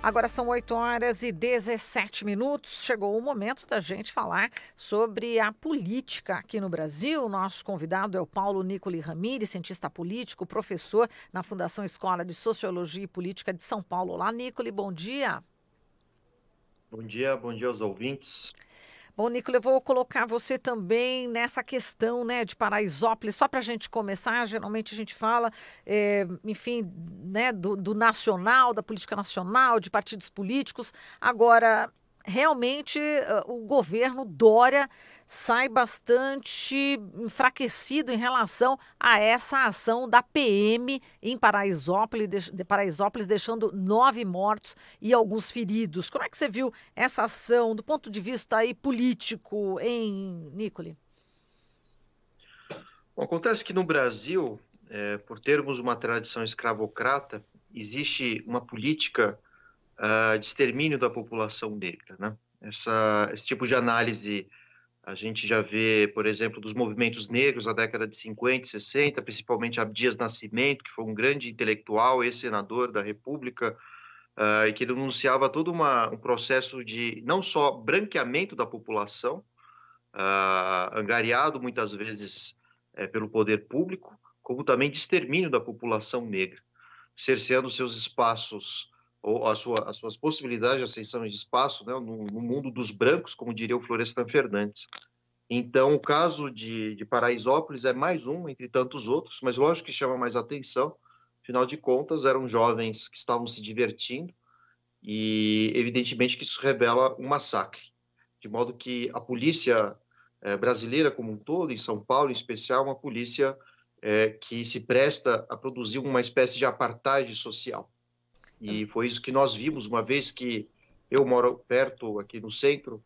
Agora são 8h17. Chegou o momento da gente falar sobre a política aqui no Brasil. Nosso convidado é o Paulo Nicoli Ramires, cientista político, professor na Fundação Escola de Sociologia e Política de São Paulo. Olá, Nicoli, bom dia. Bom dia aos ouvintes. Bom, Nicole, eu vou colocar você também nessa questão, né, de Paraisópolis, só para a gente começar. Geralmente a gente fala, enfim, né, do nacional, da política nacional, de partidos políticos. Agora, realmente, o governo Dória sai bastante enfraquecido em relação a essa ação da PM em Paraisópolis, Paraisópolis, deixando 9 mortos e alguns feridos. Como é que você viu essa ação do ponto de vista aí político, hein, Nicole? Bom, acontece que no Brasil, por termos uma tradição escravocrata, existe uma política de extermínio da população negra, né? Esse tipo de análise a gente já vê, por exemplo, dos movimentos negros na década de 50 e 60, principalmente Abdias Nascimento, que foi um grande intelectual, ex-senador da República, e que denunciava todo um processo de não só branqueamento da população, angariado muitas vezes pelo poder público, como também de extermínio da população negra, cerceando seus espaços ou as suas possibilidades de ascensão de espaço, né, no mundo dos brancos, como diria o Florestan Fernandes. Então, o caso de Paraisópolis é mais um entre tantos outros, mas lógico que chama mais atenção. Afinal de contas, eram jovens que estavam se divertindo e, evidentemente, que isso revela um massacre. De modo que a polícia brasileira como um todo, em São Paulo em especial, uma polícia que se presta a produzir uma espécie de apartheid social. E foi isso que nós vimos, uma vez que eu moro perto, aqui no centro,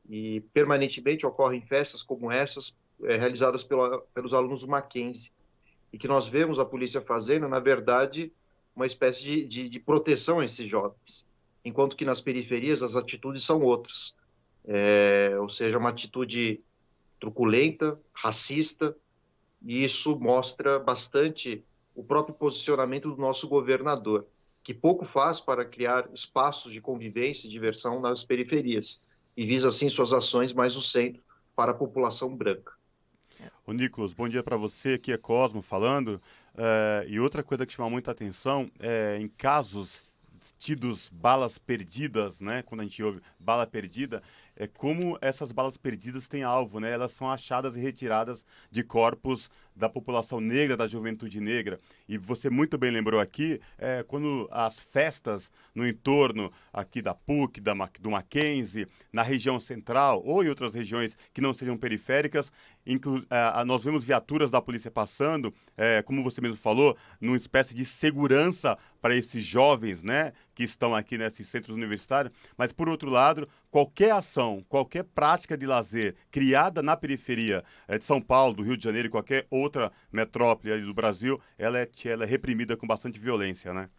e permanentemente ocorrem festas como essas, realizadas pelos alunos do Mackenzie, e que nós vemos a polícia fazendo, na verdade, uma espécie de proteção a esses jovens, enquanto que nas periferias as atitudes são outras, ou seja, uma atitude truculenta, racista, e isso mostra bastante o próprio posicionamento do nosso governador, que pouco faz para criar espaços de convivência e diversão nas periferias, e visa, assim, suas ações mais no centro, para a população branca. Ô, Nicolas, bom dia para você. Aqui é Cosmo falando. E outra coisa que chama muita atenção é em casos tidos balas perdidas, né? Quando a gente ouve bala perdida, é como essas balas perdidas têm alvo, né? Elas são achadas e retiradas de corpos da população negra, da juventude negra. E você muito bem lembrou aqui, quando as festas no entorno aqui da PUC, do Mackenzie, na região central ou em outras regiões que não sejam periféricas, nós vemos viaturas da polícia passando, como você mesmo falou, numa espécie de segurança para esses jovens, né, que estão aqui nesses centros universitários. Mas, por outro lado, qualquer ação, qualquer prática de lazer criada na periferia de São Paulo, do Rio de Janeiro e qualquer outra metrópole ali do Brasil, ela é reprimida com bastante violência, né?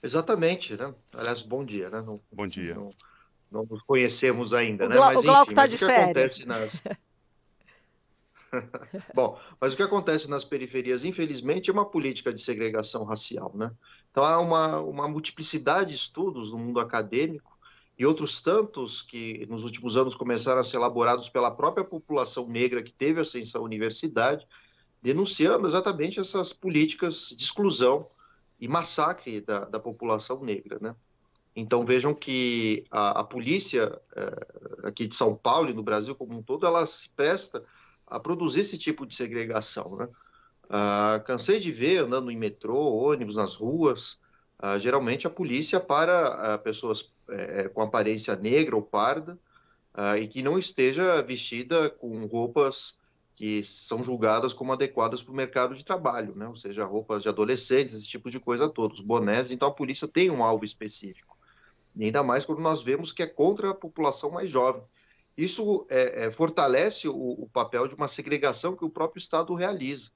Exatamente, né? Aliás, bom dia, né? Não, Bom dia. não nos conhecemos ainda, O, né? O Mas, Glauco enfim, está mas o de que férias. acontece Bom, mas o que acontece nas periferias, infelizmente, é uma política de segregação racial, né? Então, há uma multiplicidade de estudos no mundo acadêmico e outros tantos que, nos últimos anos, começaram a ser elaborados pela própria população negra que teve ascensão à universidade, denunciando exatamente essas políticas de exclusão e massacre da população negra, né? Então, vejam que a polícia aqui de São Paulo e no Brasil como um todo, ela se presta a produzir esse tipo de segregação, né? Cansei de ver andando em metrô, ônibus, nas ruas, geralmente a polícia para pessoas com aparência negra ou parda, e que não esteja vestida com roupas que são julgadas como adequadas para o mercado de trabalho, né? Ou seja, roupas de adolescentes, esse tipo de coisa todos, bonés. Então a polícia tem um alvo específico. E ainda mais quando nós vemos que é contra a população mais jovem. Isso fortalece o papel de uma segregação que o próprio Estado realiza.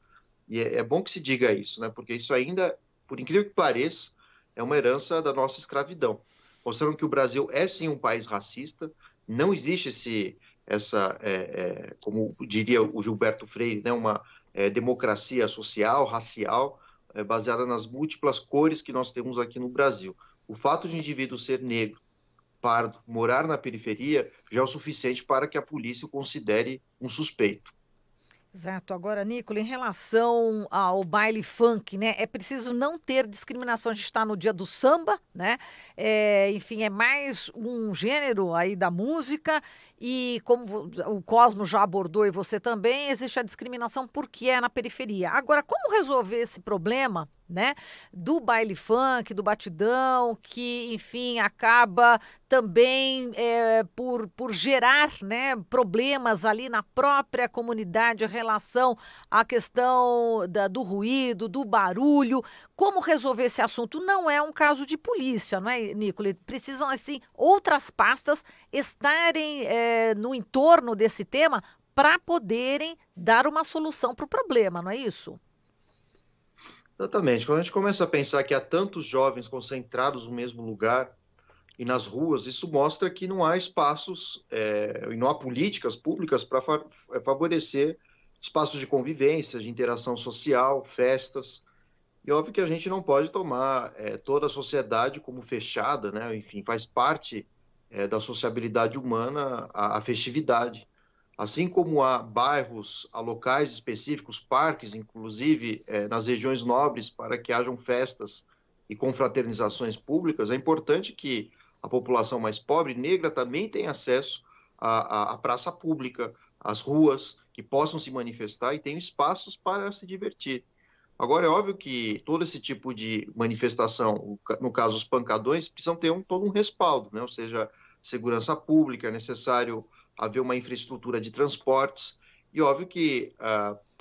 E é bom que se diga isso, né? Porque isso ainda, por incrível que pareça, é uma herança da nossa escravidão, mostrando que o Brasil é sim um país racista, não existe como diria o Gilberto Freire, né? Uma democracia social, racial, baseada nas múltiplas cores que nós temos aqui no Brasil. O fato de um indivíduo ser negro, pardo, morar na periferia, já é o suficiente para que a polícia o considere um suspeito. Exato. Agora, Nicola, em relação ao baile funk, né? É preciso não ter discriminação. A gente está no dia do samba, né? Enfim, é mais um gênero aí da música. E como o Cosmo já abordou e você também, existe a discriminação porque é na periferia. Agora, como resolver esse problema, né? Do baile funk, do batidão, que, enfim, acaba também por gerar, né, problemas ali na própria comunidade em relação à questão do ruído, do barulho. Como resolver esse assunto? Não é um caso de polícia, não é, Nicola? Precisam, assim, outras pastas estarem no entorno desse tema para poderem dar uma solução para o problema, não é isso? Exatamente. Quando a gente começa a pensar que há tantos jovens concentrados no mesmo lugar e nas ruas, isso mostra que não há espaços e não há políticas públicas para favorecer espaços de convivência, de interação social, festas. E óbvio que a gente não pode tomar toda a sociedade como fechada, né? Enfim, faz parte da sociabilidade humana a festividade. Assim como há bairros, há locais específicos, parques, inclusive nas regiões nobres, para que hajam festas e confraternizações públicas, é importante que a população mais pobre, negra, também tenha acesso à praça pública, às ruas, que possam se manifestar e tenham espaços para se divertir. Agora, é óbvio que todo esse tipo de manifestação, no caso os pancadões, precisam ter todo um respaldo, né? Ou seja, segurança pública, é necessário haver uma infraestrutura de transportes, e óbvio que,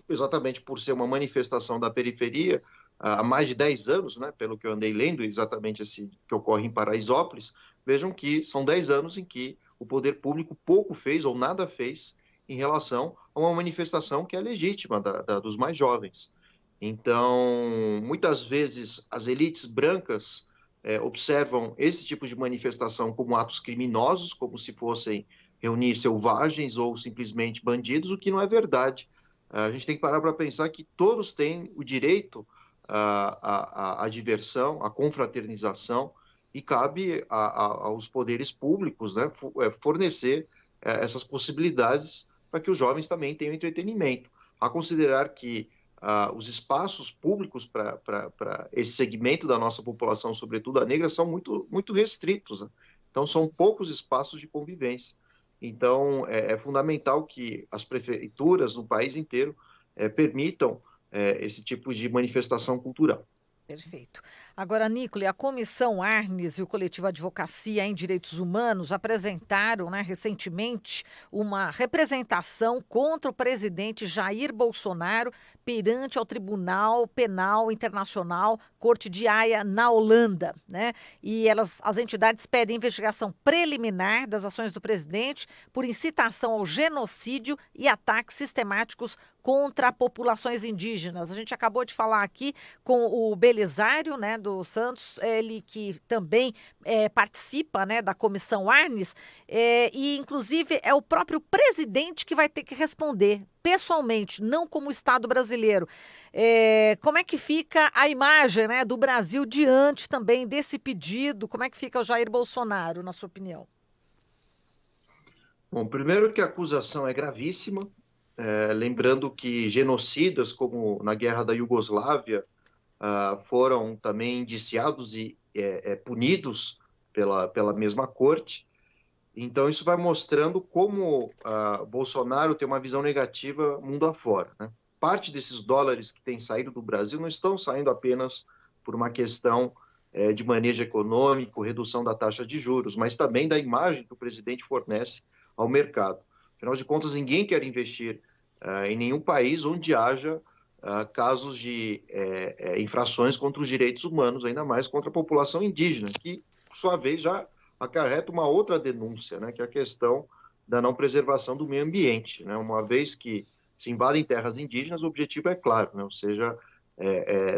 exatamente por ser uma manifestação da periferia, há mais de 10 anos, né, pelo que eu andei lendo, exatamente esse que ocorre em Paraisópolis, vejam que são 10 anos em que o poder público pouco fez ou nada fez em relação a uma manifestação que é legítima dos mais jovens. Então, muitas vezes, as elites brancas observam esse tipo de manifestação como atos criminosos, como se fossem reunir selvagens ou simplesmente bandidos, o que não é verdade. A gente tem que parar para pensar que todos têm o direito à diversão, à confraternização, e cabe aos poderes públicos, né, fornecer essas possibilidades para que os jovens também tenham entretenimento. A considerar que os espaços públicos para esse segmento da nossa população, sobretudo a negra, são muito, muito restritos, né? Então, são poucos espaços de convivência. Então, é fundamental que as prefeituras no país inteiro permitam esse tipo de manifestação cultural. Perfeito. Agora, Nicola, a Comissão Arnes e o Coletivo Advocacia em Direitos Humanos apresentaram, né, recentemente uma representação contra o presidente Jair Bolsonaro perante ao Tribunal Penal Internacional, Corte de Haia, na Holanda, né? E as entidades pedem investigação preliminar das ações do presidente por incitação ao genocídio e ataques sistemáticos contra populações indígenas. A gente acabou de falar aqui com o Belisário, né, dos Santos, ele que também participa, né, da Comissão Arnes, e inclusive é o próprio presidente que vai ter que responder pessoalmente, não como o Estado brasileiro. Como é que fica a imagem, né, do Brasil diante também desse pedido? Como é que fica o Jair Bolsonaro, na sua opinião? Bom, primeiro que a acusação é gravíssima, lembrando que genocidas, como na Guerra da Iugoslávia, foram também indiciados e punidos pela mesma corte. Então, isso vai mostrando como Bolsonaro tem uma visão negativa mundo afora, né? Parte desses dólares que têm saído do Brasil não estão saindo apenas por uma questão de manejo econômico, redução da taxa de juros, mas também da imagem que o presidente fornece ao mercado. Afinal de contas, ninguém quer investir em nenhum país onde haja casos de infrações contra os direitos humanos, ainda mais contra a população indígena, que, por sua vez, já acarreta uma outra denúncia, né, que é a questão da não preservação do meio ambiente, né? Uma vez que se invadem terras indígenas, o objetivo é claro, né? Ou seja,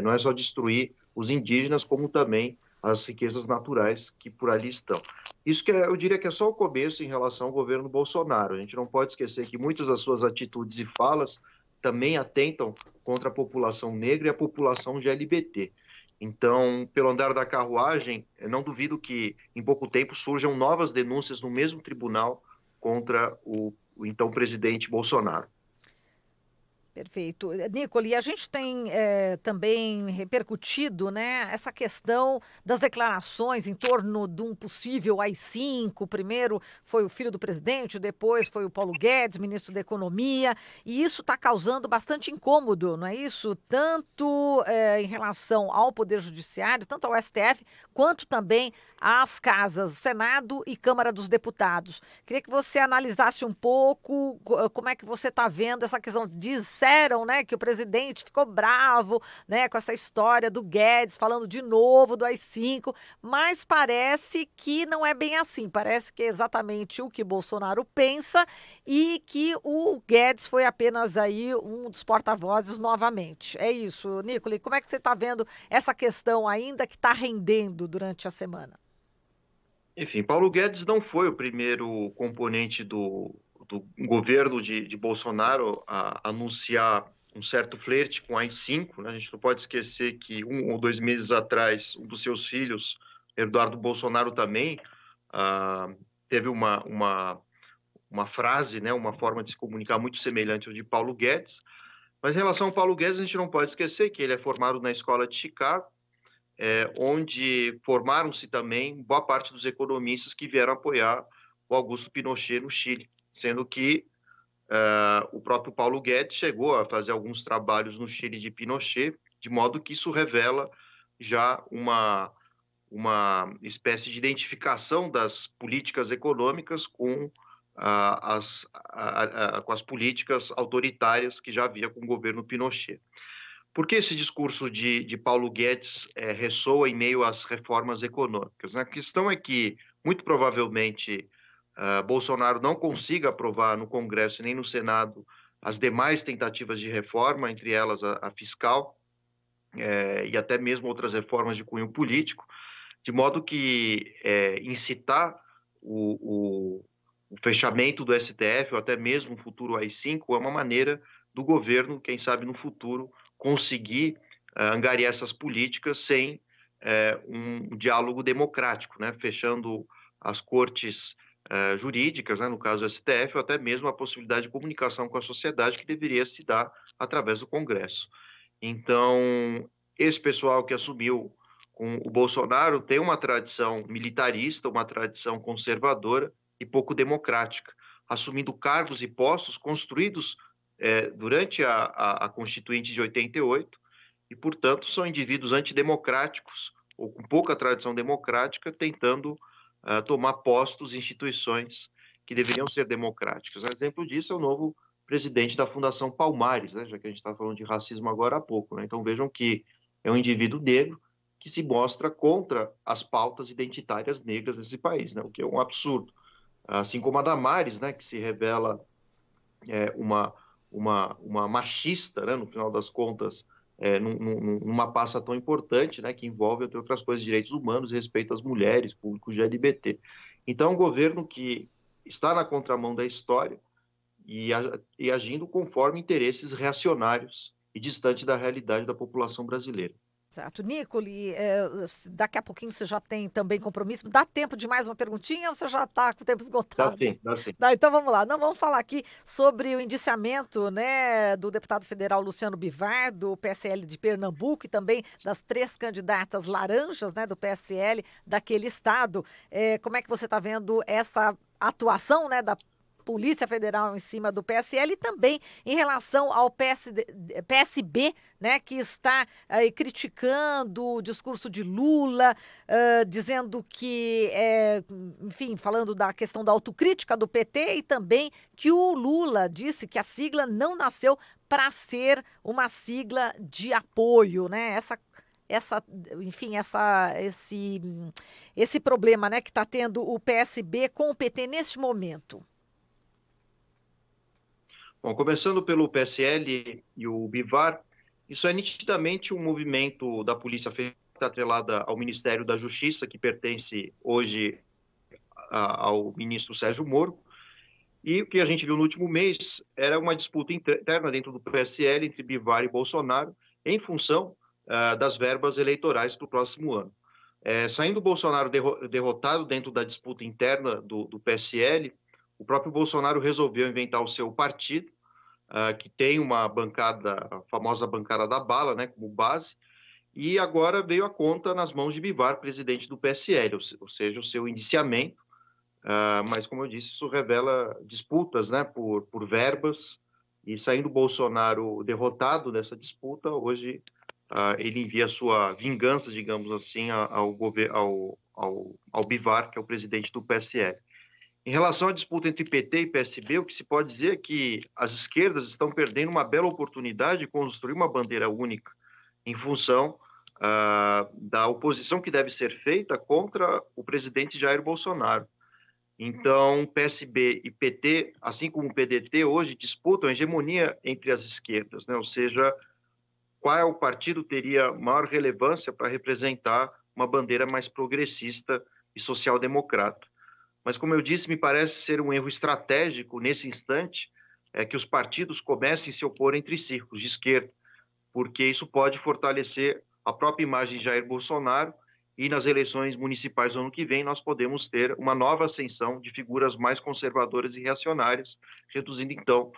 não é só destruir os indígenas, como também as riquezas naturais que por ali estão. Isso que eu diria que é só o começo em relação ao governo Bolsonaro. A gente não pode esquecer que muitas das suas atitudes e falas também atentam contra a população negra e a população LGBT. Então, pelo andar da carruagem, eu não duvido que em pouco tempo surjam novas denúncias no mesmo tribunal contra o então presidente Bolsonaro. Perfeito. Nicole, e a gente tem também repercutido, né, essa questão das declarações em torno de um possível AI-5. Primeiro foi o filho do presidente, depois foi o Paulo Guedes, ministro da Economia, e isso está causando bastante incômodo, não é isso? Tanto em relação ao Poder Judiciário, tanto ao STF, quanto também às casas, Senado e Câmara dos Deputados. Queria que você analisasse um pouco como é que você está vendo essa questão. Disseram, né, que o presidente ficou bravo, né, com essa história do Guedes falando de novo do AI-5, mas parece que não é bem assim. Parece que é exatamente o que Bolsonaro pensa e que o Guedes foi apenas aí um dos porta-vozes novamente. É isso, Nicole. Como é que você está vendo essa questão ainda que está rendendo durante a semana? Enfim, Paulo Guedes não foi o primeiro componente do governo de Bolsonaro a anunciar um certo flerte com a AI-5, né? A gente não pode esquecer que 1 ou 2 meses atrás, um dos seus filhos, Eduardo Bolsonaro, também teve uma frase, né, uma forma de se comunicar muito semelhante ao de Paulo Guedes. Mas em relação ao Paulo Guedes, a gente não pode esquecer que ele é formado na escola de Chicago, onde formaram-se também boa parte dos economistas que vieram apoiar o Augusto Pinochet no Chile, sendo que o próprio Paulo Guedes chegou a fazer alguns trabalhos no Chile de Pinochet, de modo que isso revela já uma espécie de identificação das políticas econômicas com com as políticas autoritárias que já havia com o governo Pinochet. Por que esse discurso de Paulo Guedes ressoa em meio às reformas econômicas? A questão é que, muito provavelmente, Bolsonaro não consiga aprovar no Congresso nem no Senado as demais tentativas de reforma, entre elas a fiscal, e até mesmo outras reformas de cunho político, de modo que incitar o fechamento do STF ou até mesmo o futuro AI-5 é uma maneira do governo, quem sabe no futuro, conseguir angariar essas políticas sem um diálogo democrático, né? Fechando as cortes jurídicas, né? No caso do STF, ou até mesmo a possibilidade de comunicação com a sociedade que deveria se dar através do Congresso. Então, esse pessoal que assumiu com o Bolsonaro tem uma tradição militarista, uma tradição conservadora e pouco democrática, assumindo cargos e postos construídos durante a Constituinte de 88 e, portanto, são indivíduos antidemocráticos ou com pouca tradição democrática, tentando tomar postos e instituições que deveriam ser democráticas. Um exemplo disso é o novo presidente da Fundação Palmares, né? Já que a gente está falando de racismo agora há pouco, né? Então vejam que é um indivíduo negro que se mostra contra as pautas identitárias negras desse país, né? O que é um absurdo. Assim como a Damares, né? Que se revela uma machista, né? No final das contas, numa pasta tão importante, né? Que envolve, entre outras coisas, direitos humanos e respeito às mulheres, público LGBT. Então, é um governo que está na contramão da história e agindo conforme interesses reacionários e distante da realidade da população brasileira. Certo. Nicole, daqui a pouquinho você já tem também compromisso. Dá tempo de mais uma perguntinha ou você já está com o tempo Dá esgotado? sim, dá sim. Então vamos lá. Não, vamos falar aqui sobre o indiciamento, né, do deputado federal Luciano Bivar, do PSL de Pernambuco, e também das 3 candidatas laranjas, né, do PSL daquele estado. Como é que você está vendo essa atuação, né, da Polícia Federal em cima do PSL e também em relação ao PSB, né, que está aí criticando o discurso de Lula, dizendo que, enfim, falando da questão da autocrítica do PT e também que o Lula disse que a sigla não nasceu para ser uma sigla de apoio, né? Esse problema, né, que está tendo o PSB com o PT neste momento. Bom, começando pelo PSL e o Bivar, isso é nitidamente um movimento da Polícia Federal atrelada ao Ministério da Justiça, que pertence hoje ao ministro Sérgio Moro, e o que a gente viu no último mês era uma disputa interna dentro do PSL entre Bivar e Bolsonaro, em função das verbas eleitorais para o próximo ano. Saindo o Bolsonaro derrotado dentro da disputa interna do PSL, o próprio Bolsonaro resolveu inventar o seu partido, que tem uma bancada, a famosa bancada da bala, né, como base, e agora veio a conta nas mãos de Bivar, presidente do PSL, ou seja, o seu indiciamento, mas, como eu disse, isso revela disputas, né, por verbas, e saindo o Bolsonaro derrotado nessa disputa, hoje ele envia sua vingança, digamos assim, ao Bivar, que é o presidente do PSL. Em relação à disputa entre PT e PSB, o que se pode dizer é que as esquerdas estão perdendo uma bela oportunidade de construir uma bandeira única em função da oposição que deve ser feita contra o presidente Jair Bolsonaro. Então, PSB e PT, assim como o PDT, hoje disputam a hegemonia entre as esquerdas, né? Ou seja, qual partido teria maior relevância para representar uma bandeira mais progressista e social-democrata. Mas, como eu disse, me parece ser um erro estratégico nesse instante que os partidos comecem a se opor entre si, os de esquerda, porque isso pode fortalecer a própria imagem de Jair Bolsonaro e nas eleições municipais do ano que vem nós podemos ter uma nova ascensão de figuras mais conservadoras e reacionárias, reduzindo então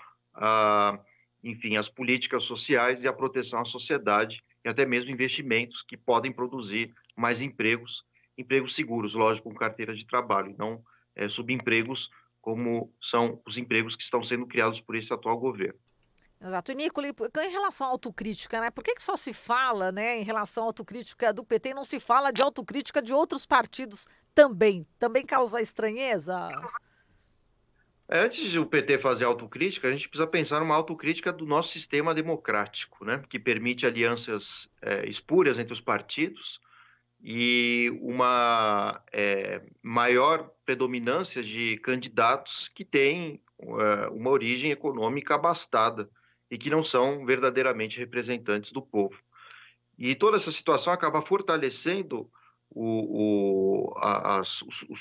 enfim, as políticas sociais e a proteção à sociedade e até mesmo investimentos que podem produzir mais empregos seguros, lógico, com carteira de trabalho, e não subempregos como são os empregos que estão sendo criados por esse atual governo. Exato. E, Nicola, em relação à autocrítica, né? Por que só se fala, né, em relação à autocrítica do PT e não se fala de autocrítica de outros partidos também? Também causa estranheza? Antes de o PT fazer autocrítica, a gente precisa pensar numa autocrítica do nosso sistema democrático, né? Que permite alianças espúrias entre os partidos e uma maior predominância de candidatos que têm uma origem econômica abastada e que não são verdadeiramente representantes do povo. E toda essa situação acaba fortalecendo os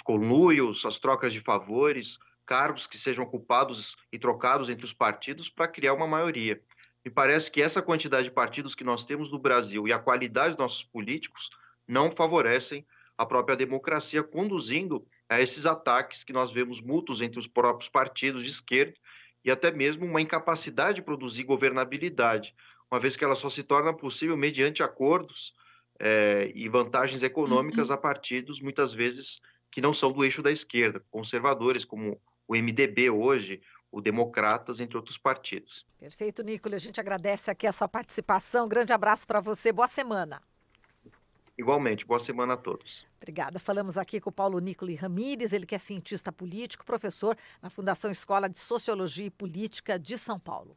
conluios, as trocas de favores, cargos que sejam ocupados e trocados entre os partidos para criar uma maioria. Me parece que essa quantidade de partidos que nós temos no Brasil e a qualidade dos nossos políticos não favorecem a própria democracia, conduzindo a esses ataques que nós vemos mútuos entre os próprios partidos de esquerda e até mesmo uma incapacidade de produzir governabilidade, uma vez que ela só se torna possível mediante acordos e vantagens econômicas a partidos, muitas vezes, que não são do eixo da esquerda, conservadores, como o MDB hoje, o Democratas, entre outros partidos. Perfeito, Nicola. A gente agradece aqui a sua participação. Grande abraço para você. Boa semana. Igualmente, boa semana a todos. Obrigada. Falamos aqui com o Paulo Nicola Ramírez, ele que é cientista político, professor na Fundação Escola de Sociologia e Política de São Paulo.